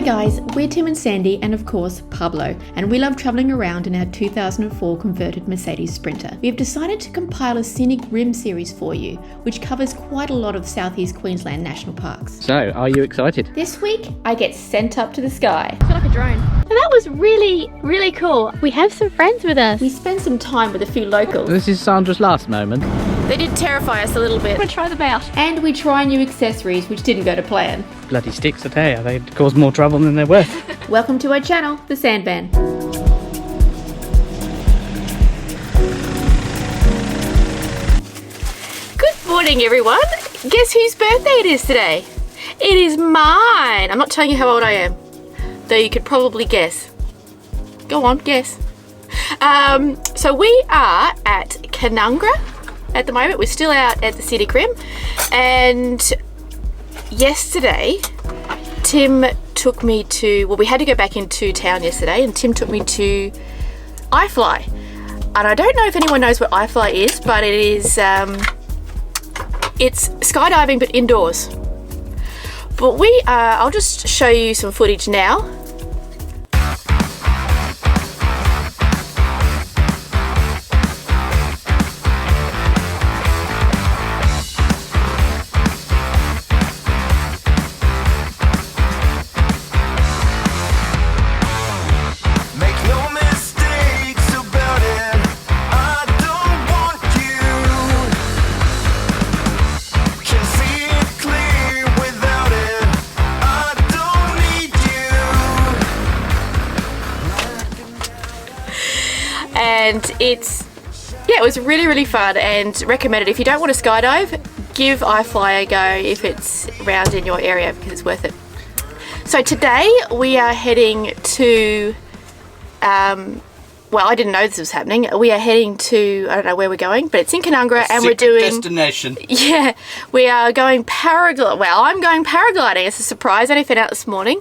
guys, we're Tim and Sandy and of course Pablo, and we love travelling around in our 2004 converted Mercedes Sprinter. We have decided to compile a Scenic Rim series for you, which covers quite a lot of southeast Queensland national parks. So, are you excited? This week, I get sent up to the sky. I feel like a drone. And that was really cool. We have some friends with us. We spend some time with a few locals. This is Sandra's last moment. They did terrify us a little bit. I'm gonna try them out. And we try new accessories which didn't go to plan. Bloody sticks are there. They cause more trouble than they're worth. Welcome to our channel, The Sandvan. Good morning, everyone. Guess whose birthday it is today? It is mine. I'm not telling you how old I am, though you could probably guess. Go on, guess. So we are at Canungra at the moment. We're still out at the Scenic Rim, and yesterday Tim took me to, well, we had to go back into town yesterday, and Tim took me to iFly. And I don't know if anyone knows what iFly is, but it is it's skydiving but indoors. But I'll just show you some footage now. And it was really fun and recommended. If you don't want to skydive, give iFly a go if it's around in your area, because it's worth it. So today we are heading to, well, I didn't know this was happening. We are heading to, I don't know where we're going, but it's in Canungra, and we're doing destination. Yeah, we are going paragliding. Well, I'm going paragliding. It's a surprise. I only found out this morning,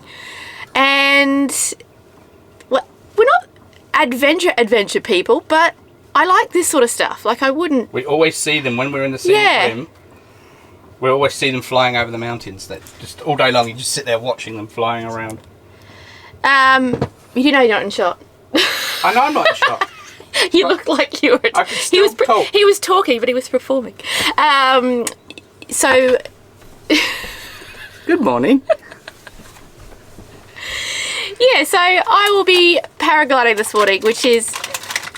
and well, we're not adventure people, but I like this sort of stuff. Like, I wouldn't. We always see them when we're in the Scenic Rim. We always see them flying over the mountains. That just all day long, you just sit there watching them flying around. You know you're not in shot. I know I'm not in shot. You look like you were. I could still talk. He was talking, but he was performing. So. Good morning. Yeah, so I will be paragliding this morning, which is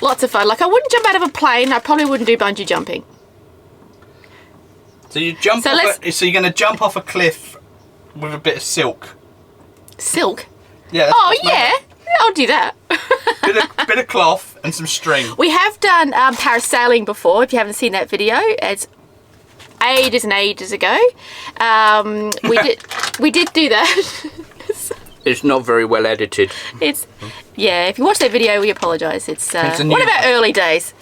lots of fun. Like, I wouldn't jump out of a plane. I probably wouldn't do bungee jumping. So you jump so you're going to jump off a cliff with a bit of silk. Silk? Yeah. I'll do that. bit of cloth and some string. We have done parasailing before. If you haven't seen that video, it's ages and ages ago. We did do that. It's not very well edited. If you watch that video, we apologise. It's one of our early days.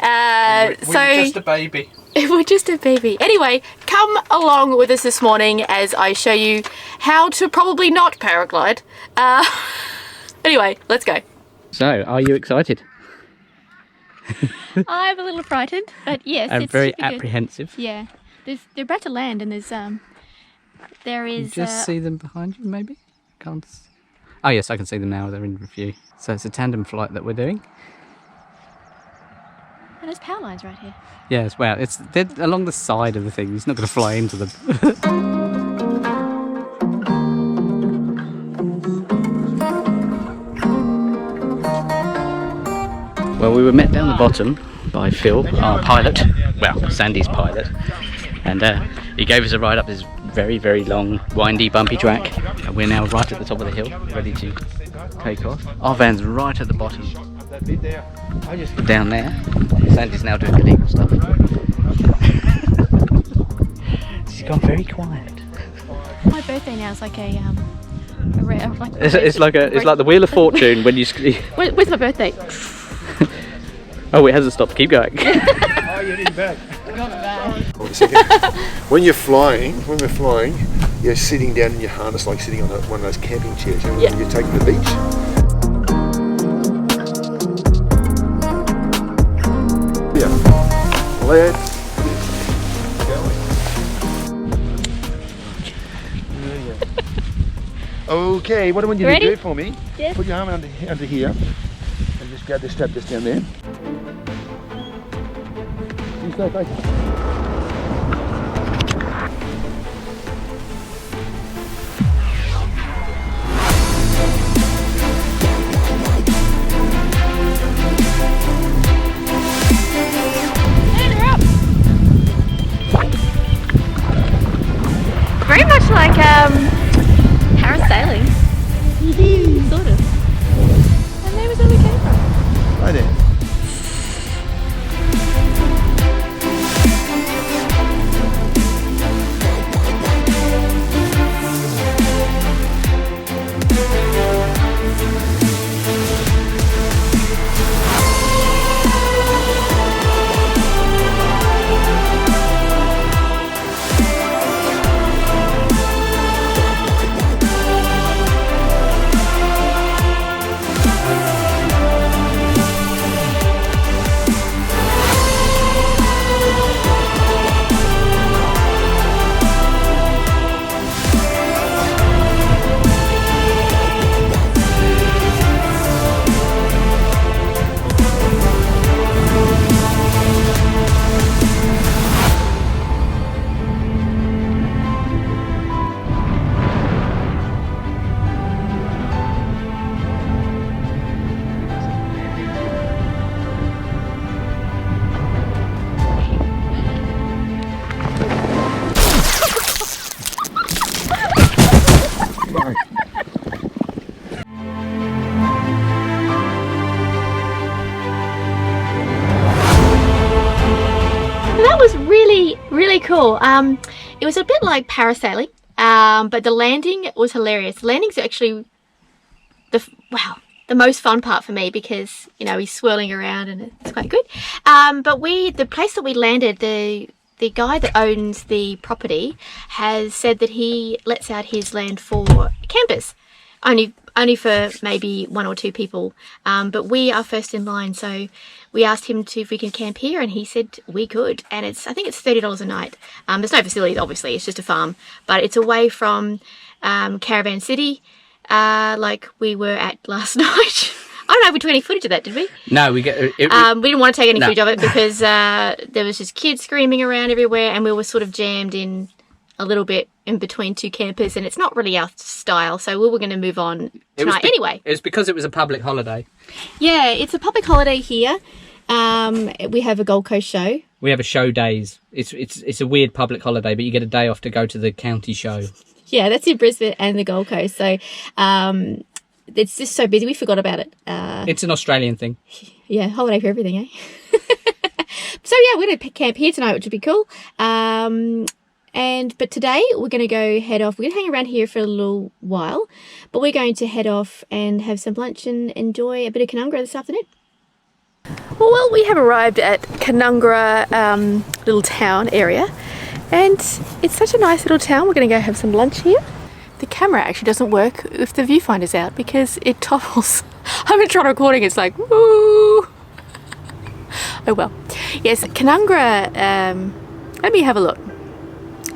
We're just a baby. We're just a baby. Anyway, come along with us this morning as I show you how to probably not paraglide. Anyway, let's go. So, are you excited? I'm a little frightened, but yes, and it's very good. apprehensive. Yeah, they're about to land, and there is. You just see them behind you, maybe. Can't. Oh yes, I can see them now. They're in review. So it's a tandem flight that we're doing. And there's power lines right here. Yes, well, they're along the side of the thing. He's not going to fly into them. Well, we were met down the bottom by Phil, our pilot. Well, Sandy's pilot, and he gave us a ride up this very long, windy, bumpy track, and we're now right at the top of the hill, ready to take off. Our van's right at the bottom, down there. Sandy's now doing illegal stuff. She's gone very quiet. My birthday now is like It's like the Wheel of Fortune when you. Where's my birthday? Oh, it hasn't stopped. Keep going. Oh, you're in bed. When we're flying, you're sitting down in your harness, like sitting on one of those camping chairs. When you're taking the beach. Yeah. Let's go. Oh Okay, what I want you Ready? to do for me, Yeah. put your arm under here and just grab this strap just down there. You stay facing. Very much like parasailing. Sort of. And there was where we came from. Right there. That was really cool. It was a bit like parasailing, but the landing was hilarious. Landing's actually the most fun part for me because, you know, he's swirling around and it's quite good. But the place that we landed, the guy that owns the property has said that he lets out his land for campers, only for maybe 1 or 2 people. But we are first in line, so we asked him if we can camp here, and he said we could. And I think it's $30 a night. There's no facilities, obviously. It's just a farm, but it's away from Caravan City, like we were at last night. I don't know if we took any footage of that, did we? No, we didn't want to take any footage of it because there was just kids screaming around everywhere, and we were sort of jammed in a little bit in between 2 campers, and it's not really our style, so we were going to move on tonight anyway. It was because it was a public holiday. Yeah, it's a public holiday here. We have a Gold Coast show. We have a show days. It's a weird public holiday, but you get a day off to go to the county show. Yeah, that's in Brisbane and the Gold Coast, so it's just so busy we forgot about it. It's an Australian thing. Yeah, holiday for everything, eh? So yeah, we're going to camp here tonight, which would be cool. But today we're going to go head off. We're going to hang around here for a little while, but we're going to head off and have some lunch and enjoy a bit of Canungra this afternoon. Well, we have arrived at Canungra little town area, and it's such a nice little town. We're going to go have some lunch here. The camera actually doesn't work if the viewfinder's out because it topples. I'm going to try recording, it's like, woo! Oh well. Yes, Canungra, let me have a look.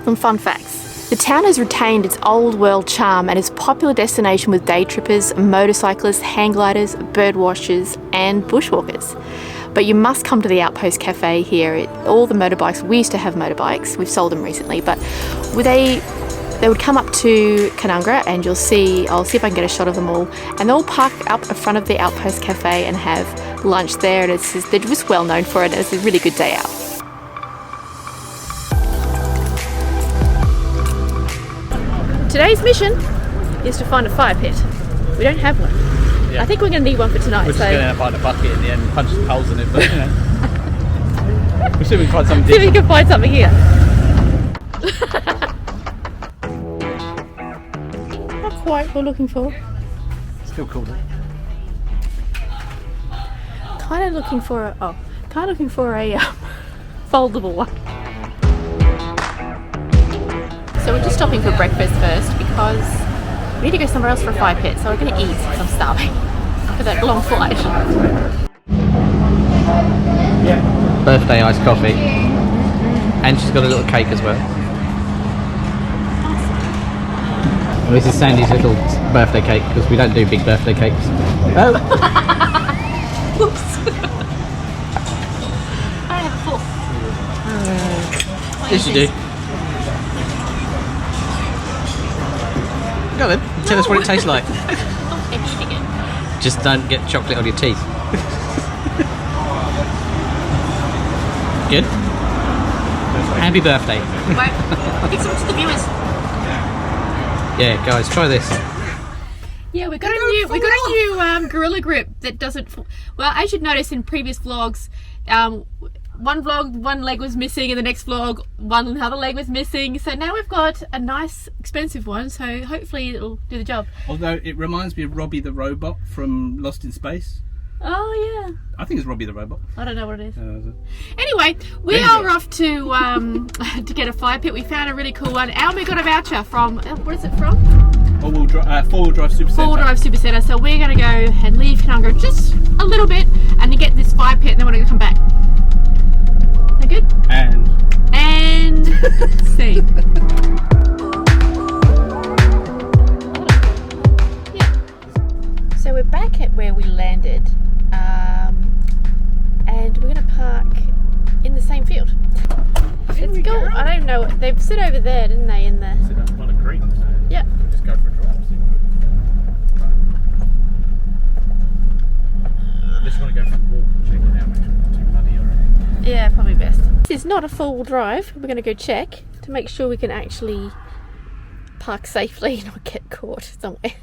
Some fun facts. The town has retained its old world charm and is a popular destination with day trippers, motorcyclists, hang gliders, bird watchers and bushwalkers. But you must come to the Outpost Cafe here. All the motorbikes, we used to have motorbikes, we've sold them recently, but they would come up to Canungra and I'll see if I can get a shot of them all, and they'll park up in front of the Outpost Cafe and have lunch there, and they're just well known for it, and it's a really good day out. Today's mission is to find a fire pit. We don't have one. Yeah. I think we're going to need one for tonight. We're just going to find a bucket in the end and punch some holes in it, but you know. We'll see if we can find something. See if we can find something here. Not quite what we're looking for. Still cool though. Kind of looking for a foldable one. So we're just stopping for breakfast first because we need to go somewhere else for a fire pit. So we're going to eat because I'm starving for that long flight. Birthday iced coffee. And she's got a little cake as well. Well, this is Sandy's little birthday cake because we don't do big birthday cakes. Oh! Whoops. I don't have a fork. Yes, you do. Go then. Tell us what it tastes like. Just don't get chocolate on your teeth. Good. Happy birthday. Wait, give some to the viewers. Yeah, guys, try this. Yeah, we got a new Gorilla Grip that doesn't. Well, as you'd noticed in previous vlogs, one vlog one leg was missing, and the next vlog another leg was missing. So now we've got a nice expensive one. So hopefully it'll do the job. Although it reminds me of Robbie the Robot from Lost in Space. Oh yeah. I think it's Robbie the Robot. I don't know what it is. Uh, Anyway, we are off to to get a fire pit. We found a really cool one. Alma got a voucher from what is it from? Four-wheel drive Super Centre. Four-wheel drive Super Centre. So we're going to go and leave Canunga just a little bit and to get this fire pit, and then we're going to come back. That good? And see. Yeah. So we're back at where we landed, and we're going to park in the same field. It's cool. I don't know. They've sit over there, didn't they? In the. sit up on a creek. So Yeah. we'll just go for a drive. See what I just want to go for a walk and check it out. Make sure it's not too muddy or anything. Yeah, probably best. This is not a full drive. We're going to go check to make sure we can actually park safely and not get caught somewhere.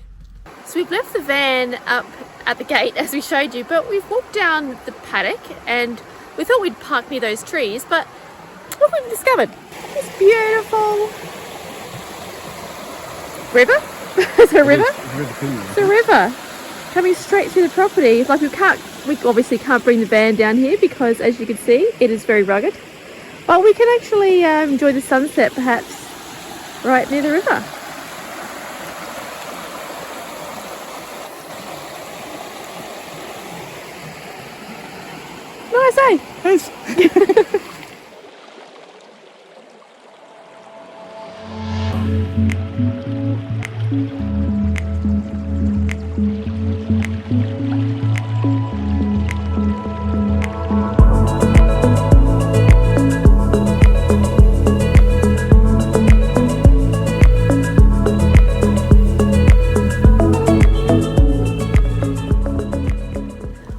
So we've left the van up at the gate as we showed you, but we've walked down the paddock and we thought we'd park near those trees, but look what we've discovered. It's beautiful. River? Is it a river? It's a river coming straight through the property. Like we obviously can't bring the van down here because, as you can see, it is very rugged. But we can actually enjoy the sunset perhaps right near the river. Nice, eh? Yes.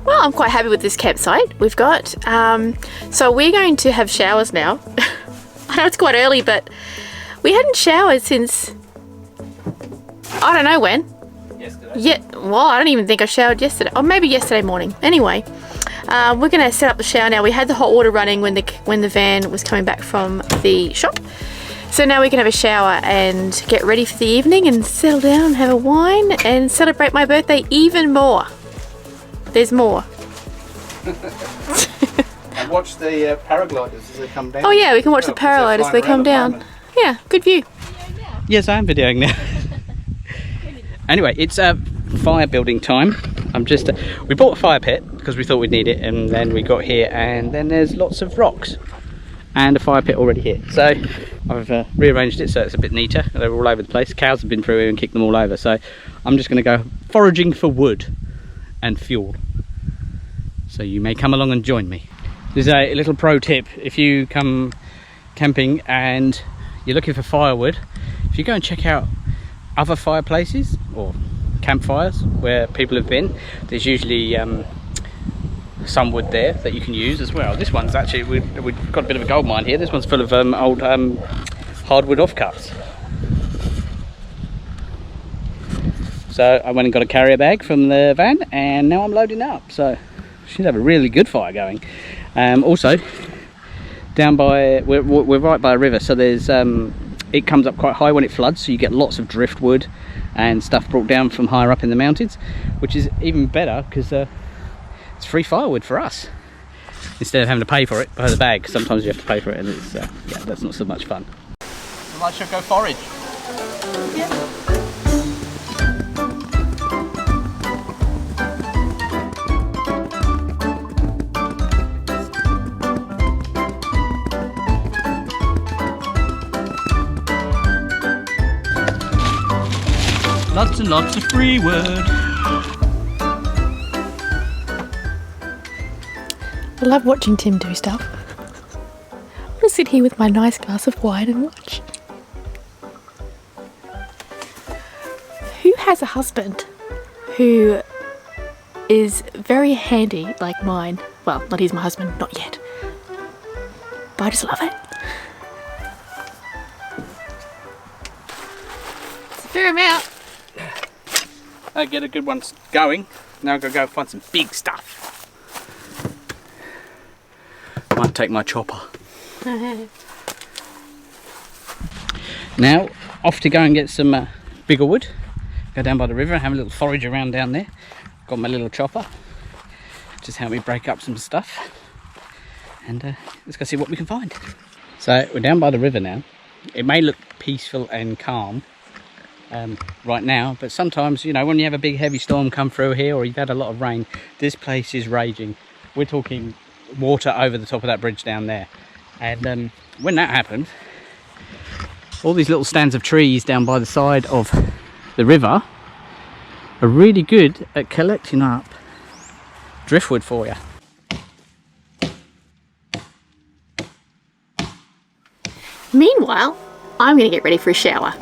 I'm quite happy with this campsite we've got. So we're going to have showers now. I know it's quite early, but we hadn't showered since I don't know when. Yesterday. Yeah, well, I don't even think I showered yesterday, or maybe yesterday morning. Anyway, we're gonna set up the shower now. We had the hot water running when the van was coming back from the shop. So now we can have a shower and get ready for the evening and settle down, have a wine, and celebrate my birthday even more. There's more. And watch the paragliders as they come down. Oh yeah, we can watch the paragliders as they come down. Yeah, good view. Yes, I am videoing now. Anyway, it's fire building time. We bought a fire pit because we thought we'd need it, and then we got here and then there's lots of rocks and a fire pit already here. So I've rearranged it so it's a bit neater. They're all over the place. Cows have been through here and kicked them all over. So I'm just going to go foraging for wood and fuel. So you may come along and join me. There's a little pro tip. If you come camping and you're looking for firewood, if you go and check out other fireplaces or campfires where people have been, there's usually some wood there that you can use as well. This one's actually, we've got a bit of a gold mine here. This one's full of old hardwood offcuts. So I went and got a carrier bag from the van and now I'm loading up. So should have a really good fire going. Also, down by, we're right by a river, so there's it comes up quite high when it floods, so you get lots of driftwood and stuff brought down from higher up in the mountains, which is even better because it's free firewood for us instead of having to pay for it by the bag. Sometimes you have to pay for it, and it's yeah, that's not so much fun. I should go forage. Yeah. Lots and lots of free word. I love watching Tim do stuff. I want to sit here with my nice glass of wine and watch. Who has a husband who is very handy like mine? Well, not he's my husband, not yet. But I just love it. It's a fair amount. I get a good one going. Now I've got to go find some big stuff. Might take my chopper. Now, off to go and get some bigger wood. Go down by the river and have a little forage around down there. Got my little chopper. Just help me break up some stuff. And let's go see what we can find. So, we're down by the river now. It may look peaceful and calm right now, but sometimes, you know, when you have a big heavy storm come through here or you've had a lot of rain, this place is raging. We're talking water over the top of that bridge down there. And when that happened, all these little stands of trees down by the side of the river are really good at collecting up driftwood for you. Meanwhile, I'm going to get ready for a shower.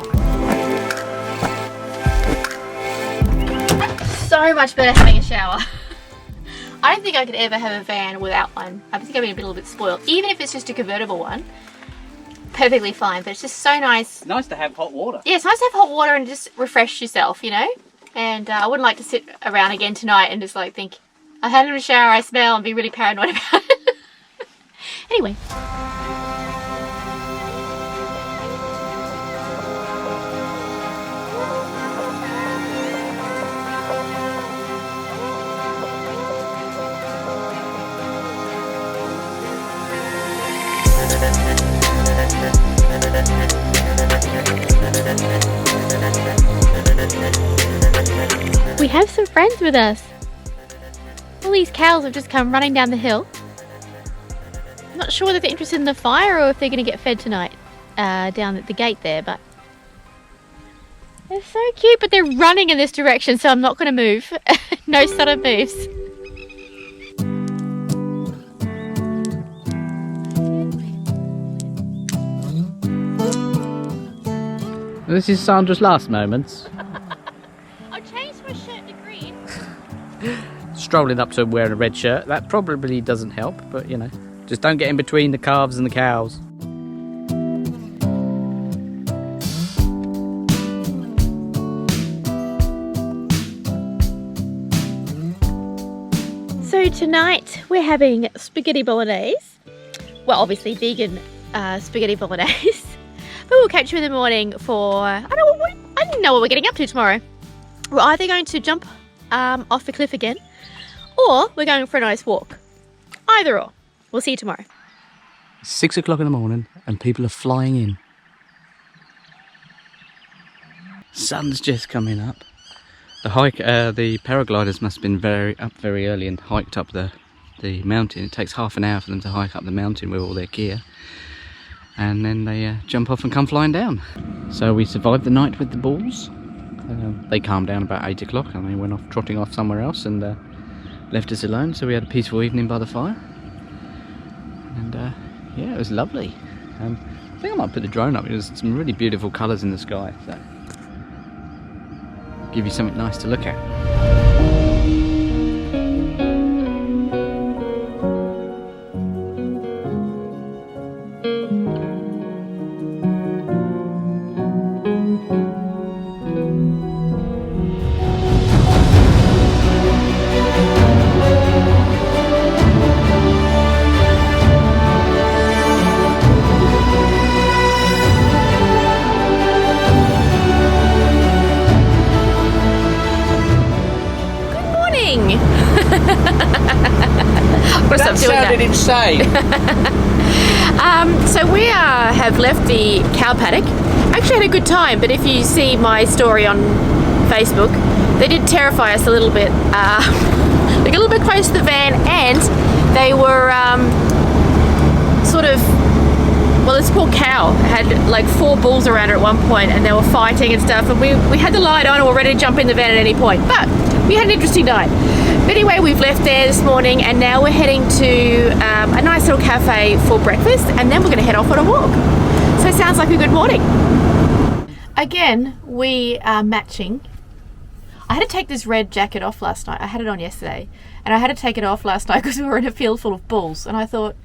So much better having a shower. I don't think I could ever have a van without one. I think I've been a little bit spoiled. Even if it's just a convertible one, perfectly fine. But it's just so nice. Nice to have hot water. Yeah, it's nice to have hot water and just refresh yourself, you know? And I wouldn't like to sit around again tonight and just like think, I had a shower, I smell, and be really paranoid about it. Anyway. We have some friends with us. All these cows have just come running down the hill. I'm not sure whether they're interested in the fire or if they're going to get fed tonight down at the gate there, but they're so cute, but they're running in this direction, so I'm not going to move. No sudden moves. This is Sandra's last moments. I changed my shirt to green. Strolling up to him wearing a red shirt. That probably doesn't help, but you know, just don't get in between the calves and the cows. So tonight we're having spaghetti bolognese. Well, obviously vegan spaghetti bolognese. But we'll catch you in the morning for, I don't know what we're getting up to tomorrow. We're either going to jump off the cliff again, or we're going for a nice walk. Either or. We'll see you tomorrow. 6 o'clock in the morning and people are flying in. Sun's just coming up. The paragliders must have been up very early and hiked up the mountain. It takes half an hour for them to hike up the mountain with all their gear. And then they jump off and come flying down. So we survived the night with the bulls. They calmed down about 8 o'clock and they went off trotting off somewhere else and left us alone. So we had a peaceful evening by the fire. And yeah, it was lovely. I think I might put the drone up. There's some really beautiful colours in the sky. So give you something nice to look at. That sounded insane. So we have left the cow paddock. Actually had a good time, but if you see my story on Facebook, they did terrify us a little bit. They got a little bit close to the van and they were sort of, well, it's called cow had like 4 bulls around her at one point, and they were fighting and stuff, and we had the light on and we're ready to jump in the van at any point, but we had an interesting night. But anyway, we've left there this morning and now we're heading to a nice little cafe for breakfast, and then we're going to head off on a walk. So it sounds like a good morning. Again, we are matching. I had to take this red jacket off last night. I had it on yesterday, and I had to take it off last night because we were in a field full of bulls, and I thought,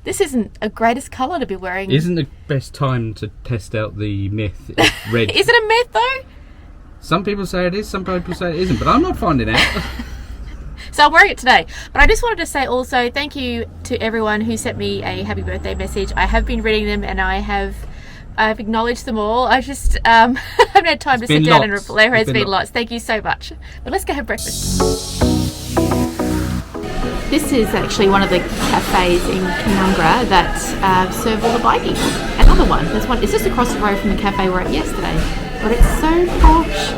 this isn't a greatest colour to be wearing. Isn't the best time to test out the myth of red? Is it a myth though? Some people say it is, some people say it isn't, but I'm not finding out. So I'm wearing it today. But I just wanted to say also thank you to everyone who sent me a happy birthday message. I have been reading them and I've acknowledged them all. I just haven't had time to sit down and reply. There has been lots. Thank you so much. But let's go have breakfast. This is actually one of the cafes in Canberra that serve all the bikies. Another one. There's one. It's just across the road from the cafe we were at yesterday. But it's so posh.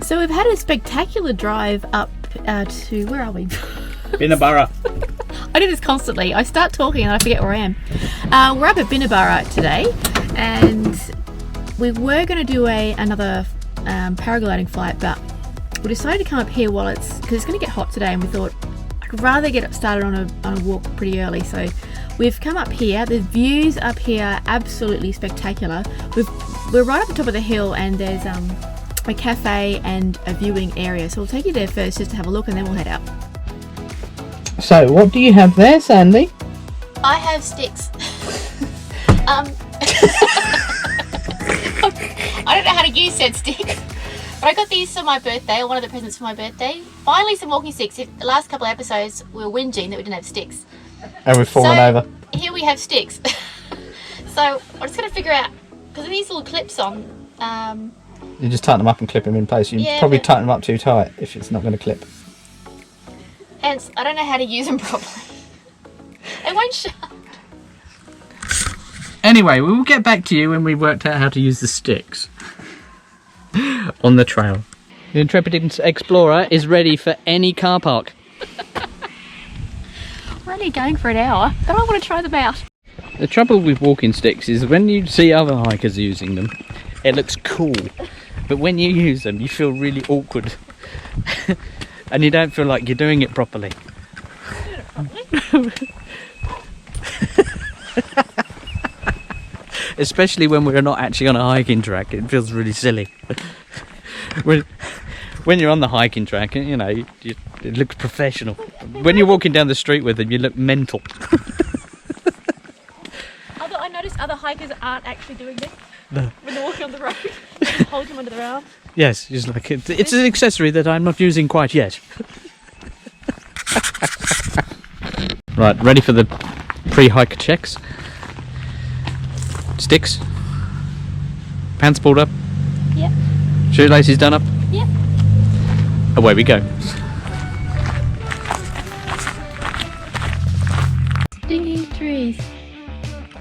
So we've had a spectacular drive up to, where are we? Binnaburra. I do this constantly. I start talking and I forget where I am. We're up at Binnaburra today, and we were going to do another paragliding flight, but we decided to come up here while because it's going to get hot today, and we thought I'd rather get started on a walk pretty early. So we've come up here. The views up here are absolutely spectacular. We're right up the top of the hill, and there's a cafe and a viewing area. So we'll take you there first just to have a look, and then we'll head out. So, what do you have there, Sandy? I have sticks. I don't know how to use said sticks, but I got these for my birthday, or one of the presents for my birthday. Finally some walking sticks. The last couple of episodes we were whinging that we didn't have sticks. And we've fallen over. Here we have sticks. So I'm just going to figure out, because of these little clips on, You just tighten them up and clip them in place. You probably tighten them up too tight if it's not going to clip. Hence, I don't know how to use them properly. It won't shut. Anyway, we will get back to you when we worked out how to use the sticks on the trail. The Intrepid Explorer is ready for any car park. We're only going for an hour, but I want to try them out. The trouble with walking sticks is when you see other hikers using them, it looks cool. But when you use them, you feel really awkward. And you don't feel like you're doing it properly. Especially when we're not actually on a hiking track, it feels really silly. When you're on the hiking track, you know, it looks professional. When you're walking down the street with them, you look mental. Although I noticed other hikers aren't actually doing this. No. When they're walking on the road, hold them under their arm. Yes, it's like it's an accessory that I'm not using quite yet. Right, ready for the pre-hike checks. Sticks. Pants pulled up. Yep. Shoelaces done up. Yep. Away we go. Stinging trees.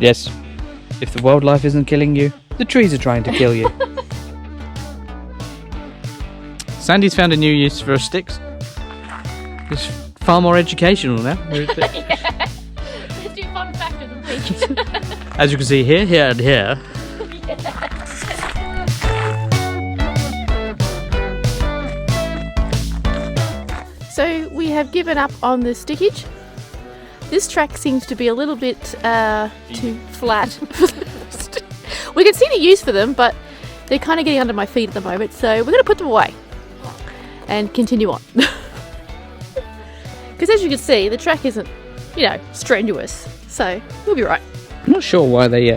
Yes. If the wildlife isn't killing you, the trees are trying to kill you. Sandy's found a new use for her sticks. It's far more educational now. Let's do fun fact of the week. As you can see here, here and here. So we have given up on the stickage. This track seems to be a little bit too flat. We can see the use for them, but they're kind of getting under my feet at the moment, so we're going to put them away and continue on. Because as you can see, the track isn't, you know, strenuous, so we'll be right. I'm not sure why they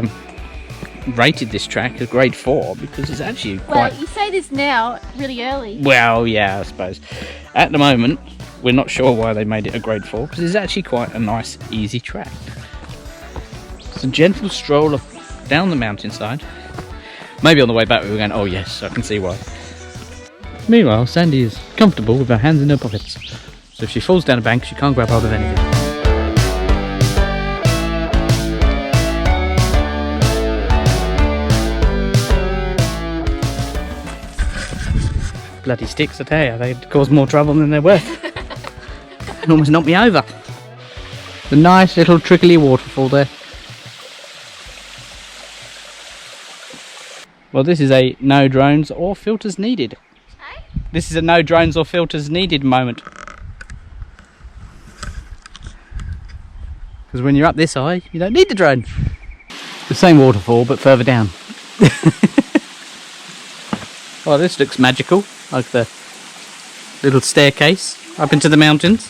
rated this track as grade 4, because it's actually quite... Well, you say this now really early. Well, yeah, I suppose. At the moment, we're not sure why they made it a grade 4, because it's actually quite a nice, easy track. It's a gentle stroll down the mountainside. Maybe on the way back we were going, oh yes, I can see why. Meanwhile, Sandy is comfortable with her hands in her pockets. So if she falls down a bank, she can't grab hold of anything. bloody sticks, I tell you, they cause more trouble than they're worth. It almost knocked me over. The nice little trickly waterfall there. Well, this is a no drones or filters needed. Hey? This is a no drones or filters needed moment. Because when you're up this high, you don't need the drone. The same waterfall, but further down. Well, this looks magical, like the little staircase up into the mountains.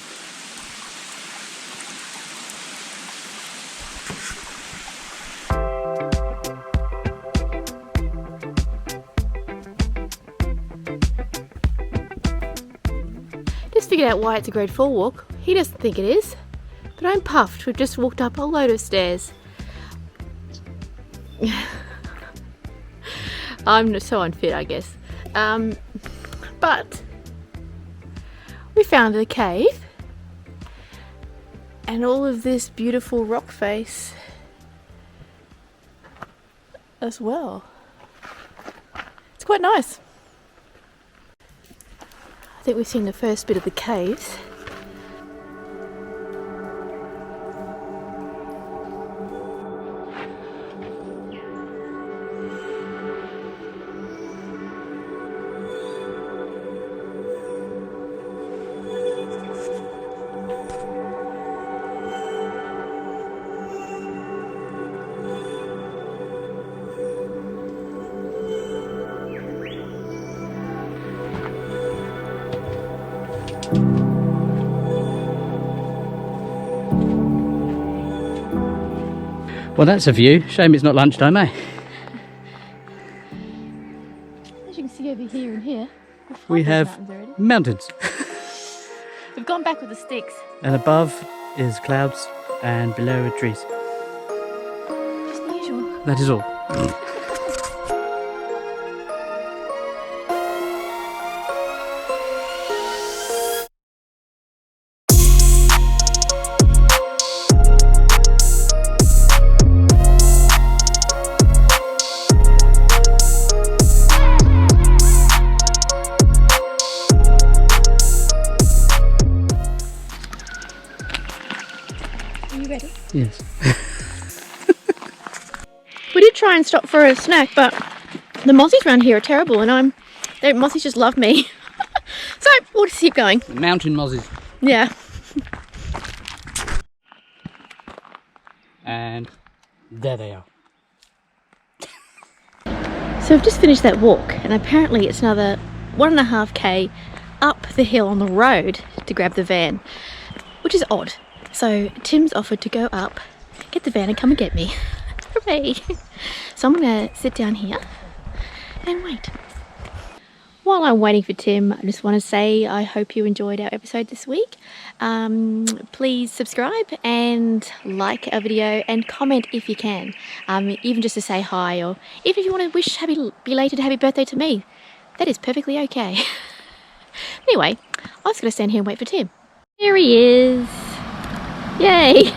Just figured out why it's a grade 4 walk. He doesn't think it is. But I'm puffed. We've just walked up a load of stairs. I'm so unfit, I guess. But we found the cave and all of this beautiful rock face as well. It's quite nice. I think we've seen the first bit of the caves. Well, that's a view. Shame it's not lunchtime, eh? As you can see over here and here, We have mountains. We've gone back with the sticks. And above is clouds and below are trees. Just the usual. That is all. Are you ready? Yes. We did try and stop for a snack, but the mozzies around here are terrible, and the mozzies just love me. So we'll just keep going. Mountain mozzies. Yeah. And there they are. So I've just finished that walk, and apparently it's another 1.5k up the hill on the road to grab the van, which is odd. So Tim's offered to go up, get the van and come and get me. Hooray! So I'm going to sit down here and wait. While I'm waiting for Tim, I just want to say I hope you enjoyed our episode this week. Please subscribe and like our video and comment if you can, even just to say hi, or even if you want to wish belated happy birthday to me, that is perfectly okay. Anyway, I was going to stand here and wait for Tim. Here he is. Yay!